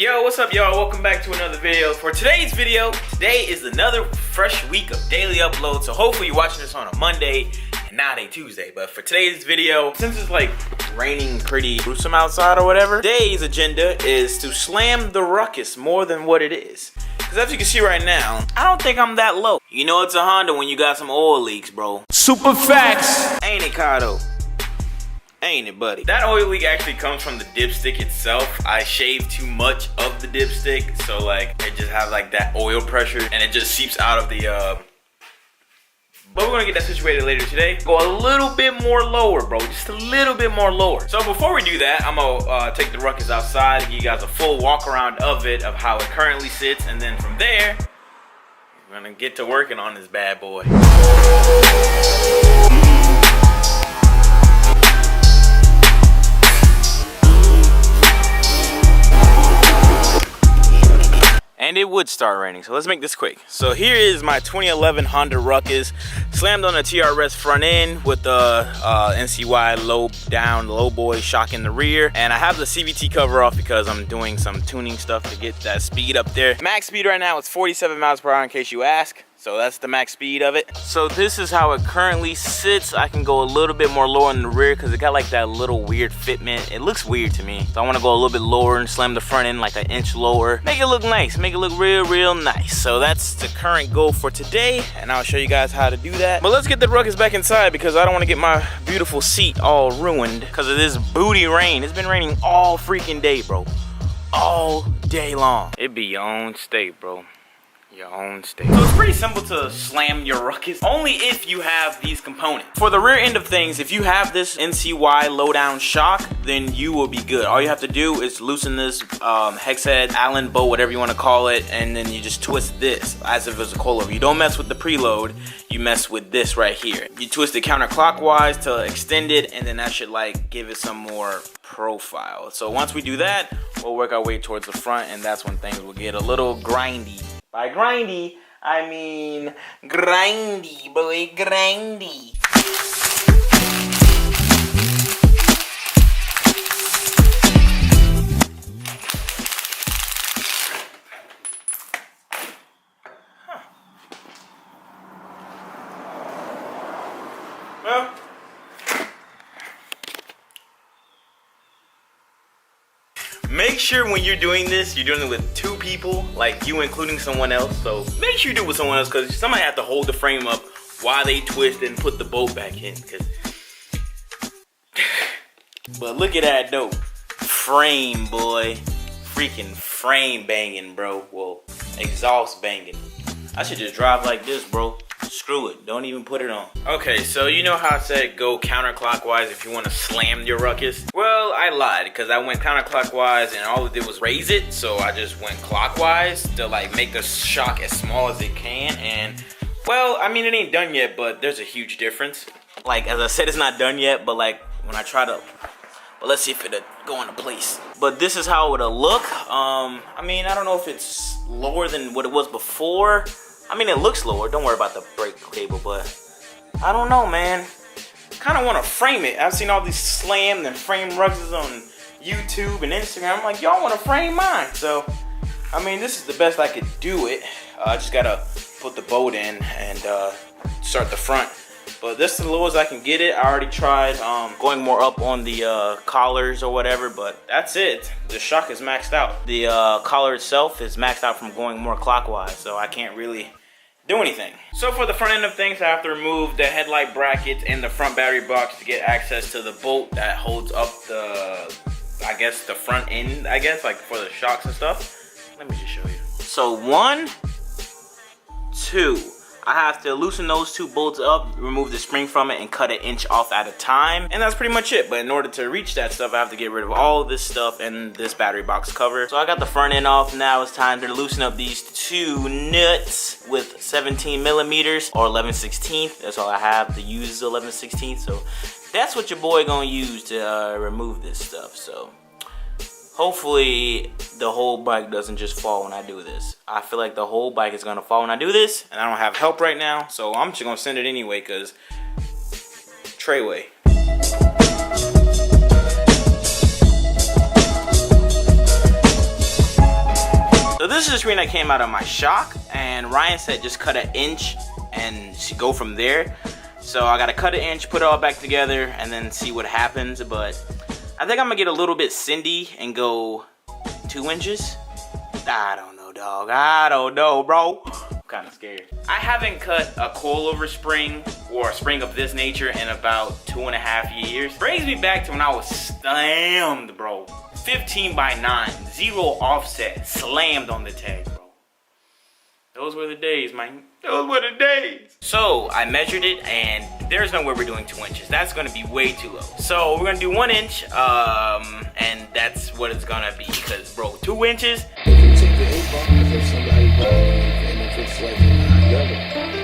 Yo, what's up y'all? Welcome back to another video. For today's video, today is another fresh week of daily uploads. So hopefully you're watching this on a Monday and not a Tuesday. But for today's video, since it's like raining pretty gruesome outside or whatever, today's agenda is to slam the Ruckus more than what it is. Because as you can see right now, I don't think I'm that low. You know it's a Honda when you got some oil leaks, bro. Super facts. Ain't it, Kato? Ain't it, buddy? That oil leak actually comes from the dipstick itself. I shaved too much of the dipstick, so like it just has like that oil pressure and it just seeps out of the but we're gonna get that situated later today. Go a little bit more lower, bro, just a little bit more lower. So before we do that, I'm gonna take the Ruckus outside and give you guys a full walk around of it, of how it currently sits, and then from there we're gonna get to working on this bad boy. And it would start raining, so let's make this quick. So here is my 2011 Honda Ruckus, slammed on a TRS front end with the NCY low boy shock in the rear, and I have the CVT cover off because I'm doing some tuning stuff to get that speed up there. Max speed right now is 47 miles per hour in case you ask. So that's the max speed of it. So this is how it currently sits. I can go a little bit more lower in the rear because it got like that little weird fitment. It looks weird to me. So I want to go a little bit lower and slam the front end like an inch lower. Make it look nice, make it look real nice. So that's the current goal for today, and I'll show you guys how to do that. But let's get the Ruckus back inside because I don't want to get my beautiful seat all ruined because of this booty rain. It's been raining all freaking day, bro. All day long. It be your own state, bro. Your own state. So it's pretty simple to slam your Ruckus, only if you have these components. For the rear end of things, if you have this NCY low-down shock, then you will be good. All you have to do is loosen this hex head, Allen bolt, whatever you want to call it, and then you just twist this as if it was a coilover. You don't mess with the preload, you mess with this right here. You twist it counterclockwise to extend it, and then that should like give it some more profile. So once we do that, we'll work our way towards the front, and that's when things will get a little grindy. By grindy, I mean grindy, boy, grindy. Well, make sure when you're doing this, you're doing it with two people, like you including someone else. So make sure you do it with someone else because somebody have to hold the frame up while they twist and put the bolt back in. But look at that though. Frame, boy. Freaking frame banging, bro. Well, exhaust banging. I should just drive like this, bro. Screw it, don't even put it on. Okay, so you know how I said go counterclockwise if you want to slam your Ruckus? Well, I lied because I went counterclockwise and all it did was raise it. So I just went clockwise to like make the shock as small as it can. And well, I mean, it ain't done yet, but there's a huge difference. Like, as I said, it's not done yet, but like when I try to, but let's see if it'll go into place. But this is how it'll look. I mean, I don't know if it's lower than what it was before. I mean, it looks lower. Don't worry about the brake cable, but I don't know, man. Kind of want to frame it. I've seen all these slammed and framed Ruckuses on YouTube and Instagram. I'm like, y'all want to frame mine. So, I mean, this is the best I could do it. I just got to put the bolt in and start the front. But this is the lowest I can get it. I already tried going more up on the collars or whatever, but that's it. The shock is maxed out. The collar itself is maxed out from going more clockwise, so I can't really do anything. So for the front end of things, I have to remove the headlight brackets and the front battery box to get access to the bolt that holds up the, I guess, the front end, I guess, like for the shocks and stuff. Let me just show you. So 1, 2. I have to loosen those two bolts up, remove the spring from it, and cut an inch off at a time. And that's pretty much it. But in order to reach that stuff, I have to get rid of all this stuff and this battery box cover. So I got the front end off. Now it's time to loosen up these two nuts with 17 millimeters or 11/16. That's all I have to use is 11/16. So that's what your boy gonna use to remove this stuff. So hopefully the whole bike doesn't just fall when I do this. I feel like the whole bike is gonna fall when I do this, and I don't have help right now, so I'm just gonna send it anyway because Treyway. So this is the screen that came out of my shock, and Ryan said just cut an inch and go from there. So I gotta cut an inch, put it all back together, and then see what happens. But I think I'm gonna get a little bit Cindy and go 2 inches. I don't know, dog. I don't know, bro. I'm kind of scared. I haven't cut a coilover spring or a spring of this nature in about 2.5 years. Brings me back to when I was slammed, bro. 15 by 9, 0 offset, slammed on the tag, bro. Those were the days, man. Those were the days. So I measured it, and there's no way we're doing 2 inches. That's gonna be way too low. So we're gonna do 1 inch, and that's what it's gonna be. Because, bro, 2 inches. If you take the 8 bars of somebody buying, and if it's like a high level,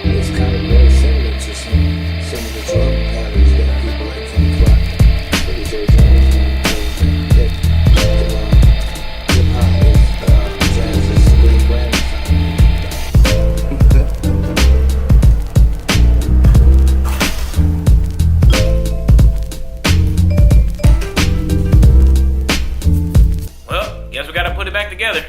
it's kind of very similar to some of the drum patterns that people like from Rock. But it's a hip-hop is jazz is really grand. Guess we gotta put it back together.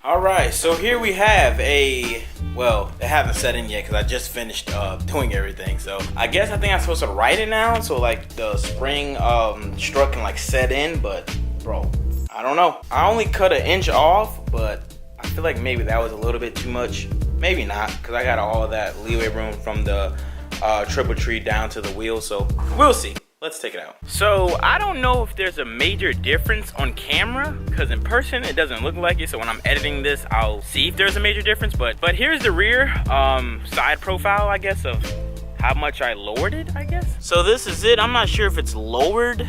All right, so here we have a, well, it hasn't set in yet because I just finished doing everything. So I guess I think I'm supposed to write it now, so like the spring strut can like set in. But bro, I don't know. I only cut an inch off, but I feel like maybe that was a little bit too much. Maybe not, because I got all of that leeway room from the triple tree down to the wheel. So we'll see. Let's take it out. So I don't know if there's a major difference on camera, because in person it doesn't look like it. So when I'm editing this, I'll see if there's a major difference. But here's the rear side profile, I guess, of how much I lowered it, I guess. So this is it. I'm not sure if it's lowered,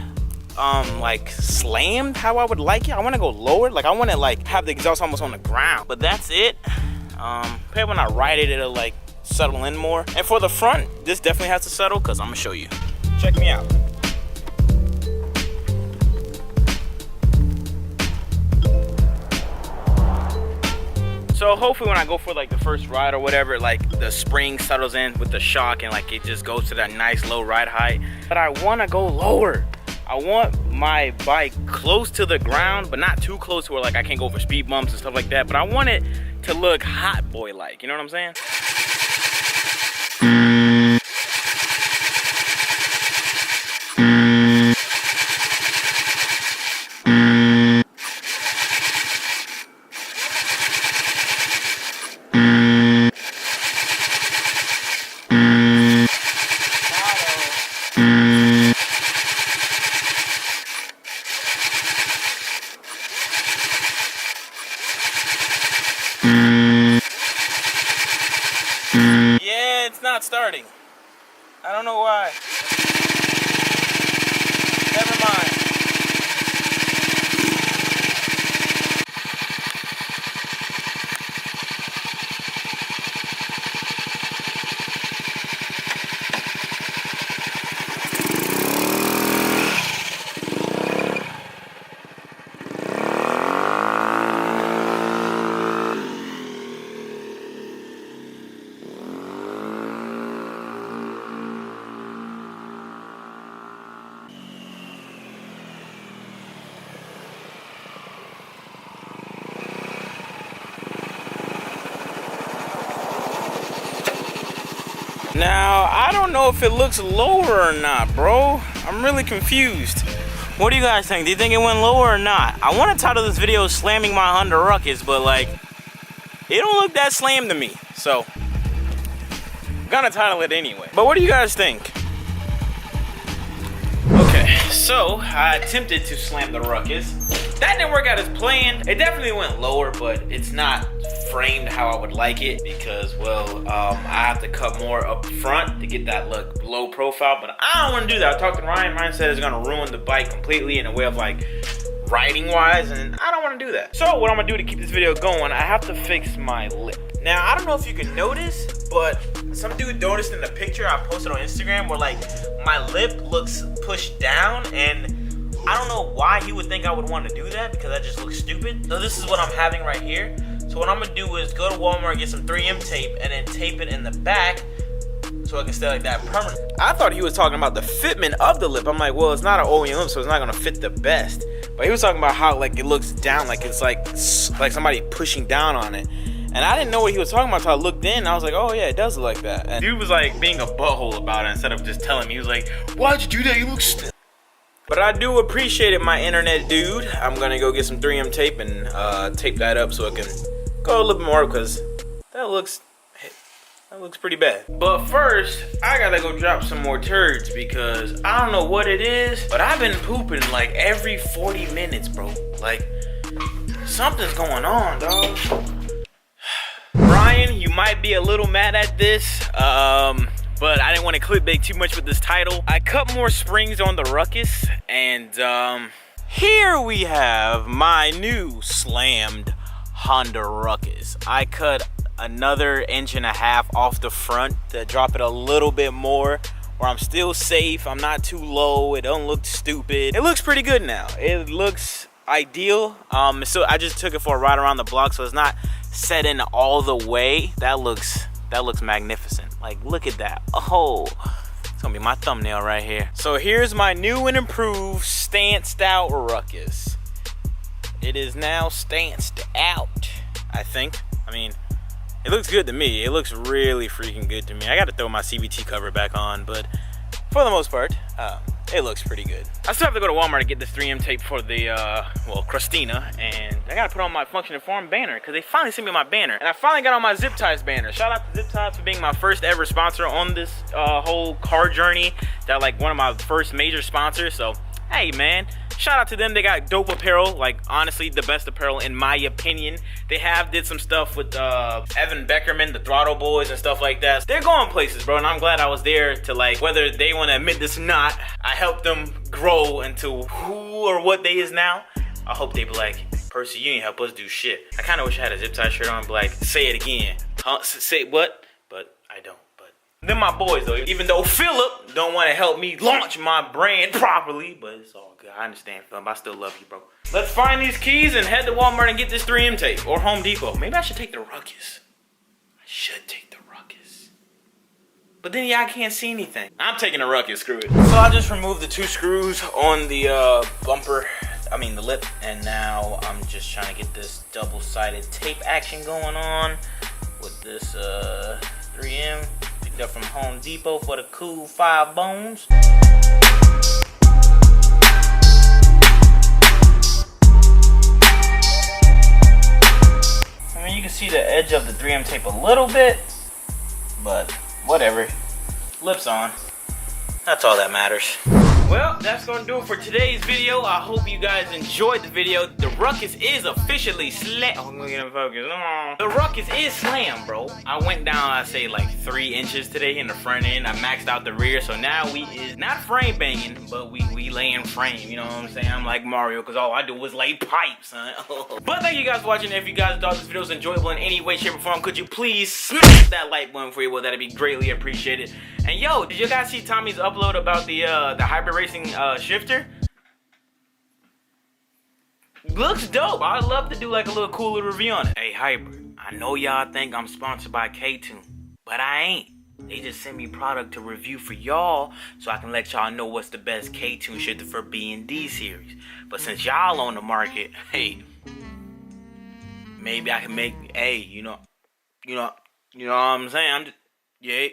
like slammed how I would like it. I want to go lower. Like I want to like have the exhaust almost on the ground. But that's it. Probably when I ride it, it'll like settle in more. And for the front, this definitely has to settle, because I'm gonna show you. Check me out. So hopefully when I go for like the first ride or whatever, like the spring settles in with the shock and like it just goes to that nice low ride height. But I want to go lower. I want my bike close to the ground, but not too close to where like I can't go over speed bumps and stuff like that. But I want it to look hot boy like, you know what I'm saying? Yeah, it's not starting. I don't know why. Never mind. Now, I don't know if it looks lower or not, bro. I'm really confused. What do you guys think? Do you think it went lower or not? I want to title this video Slamming My Honda Ruckus, but like, it don't look that slammed to me. So, I'm gonna title it anyway. But what do you guys think? Okay, so I attempted to slam the Ruckus. That didn't work out as planned. It definitely went lower, but it's not framed how I would like it because, well, I have to cut more up front to get that look low profile, but I don't want to do that. I talked to Ryan. Ryan said it's gonna ruin the bike completely in a way of like riding wise, and I don't want to do that. So what I'm gonna do to keep this video going, I have to fix my lip. Now, I don't know if you can notice, but some dude noticed in the picture I posted on Instagram where like my lip looks pushed down, and I don't know why he would think I would want to do that because that just looks stupid. So this is what I'm having right here. So what I'm gonna do is go to Walmart, get some 3M tape, and then tape it in the back so I can stay like that permanent. I thought he was talking about the fitment of the lip. I'm like, well, it's not an OEM lip, so it's not gonna fit the best. But he was talking about how like it looks down, like it's like somebody pushing down on it. And I didn't know what he was talking about until I looked in. And I was like, oh yeah, it does look like that. And dude was like being a butthole about it instead of just telling me. He was like, why'd you do that? You look stupid. But I do appreciate it, my internet dude. I'm gonna go get some 3M tape and tape that up so it can go a little bit more, because that looks pretty bad. But first, I gotta go drop some more turds because I don't know what it is, but I've been pooping like every 40 minutes, bro. Like, something's going on, dog. Brian, you might be a little mad at this, but I didn't want to clickbait too much with this title. I cut more springs on the Ruckus, and here we have my new slammed Honda Ruckus. I cut another 1.5 inches off the front to drop it a little bit more, where I'm still safe. I'm not too low. It don't look stupid. It looks pretty good now. It looks ideal. So I just took it for a ride around the block, so it's not set in all the way. That looks magnificent. Like, look at that. Oh, it's gonna be my thumbnail right here. So here's my new and improved stanced out Ruckus. It is now stanced out, I think. I mean, it looks good to me. It looks really freaking good to me. I gotta throw my CVT cover back on, but for the most part, it looks pretty good. I still have to go to Walmart to get this 3M tape for the, well, Christina, and I gotta put on my Function Informed banner, because they finally sent me my banner, and I finally got on my Zip Ties banner. Shout out to Zip Ties for being my first ever sponsor on this whole car journey. They're like one of my first major sponsors, so hey man, shout out to them. They got dope apparel, like honestly the best apparel in my opinion. They did some stuff with Evan Beckerman, the Throttle Boys and stuff like that. They're going places, bro, and I'm glad I was there to, like, whether they want to admit this or not, I helped them grow into who or what they is now. I hope they be like, Percy, you ain't help us do shit. I kind of wish I had a Zip Tie shirt on, be like, say it again. Huh? Say what? But I don't. They're my boys though, even though Philip don't want to help me launch my brand properly, but it's all good. I understand, Philip. I still love you, bro. Let's find these keys and head to Walmart and get this 3M tape, or Home Depot. Maybe I should take the Ruckus. I should take the Ruckus. But then yeah, I can't see anything. I'm taking the Ruckus, screw it. So I just removed the 2 screws on the bumper, the lip, and now I'm just trying to get this double-sided tape action going on with this 3M. Up from Home Depot for the cool 5 bones. I mean, you can see the edge of the 3M tape a little bit, but whatever. Lips on. That's all that matters. Well, that's gonna do it for today's video. I hope you guys enjoyed the video. The Ruckus is officially slammed. Oh, look at him focus. Oh. The Ruckus is slammed, bro. I went down, I say, like 3 inches today in the front end. I maxed out the rear, so now we is not frame banging, but we laying frame. You know what I'm saying? I'm like Mario, because all I do was lay pipes, huh? But thank you guys for watching. If you guys thought this video was enjoyable in any way, shape, or form, could you please smash that like button for you? Well, that'd be greatly appreciated. And yo, did you guys see Tommy's upload about the hybrid racing shifter? Looks dope. I'd love to do like a little cooler review on it. Hey Hybrid, I know y'all think I'm sponsored by JBtuned, but I ain't. They just sent me product to review for y'all so I can let y'all know what's the best JBtuned shifter for B&D series. But since y'all on the market, hey, maybe I can make, hey, you know what I'm saying? I'm just, yeah,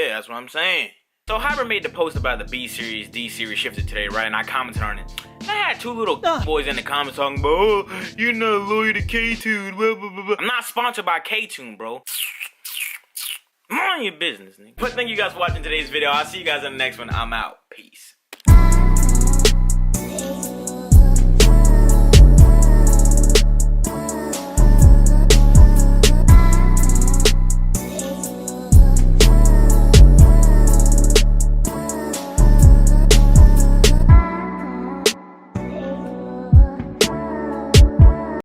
that's what I'm saying. So Hybrid made the post about the B series, D series shifter today, right? And I commented on it. I had 2 little boys in the comments talking about, oh, you're not loyal to JBtuned, blah, blah, blah, blah. I'm not sponsored by JBtuned, bro. Mind your business, nigga. But thank you guys for watching today's video. I'll see you guys in the next one. I'm out.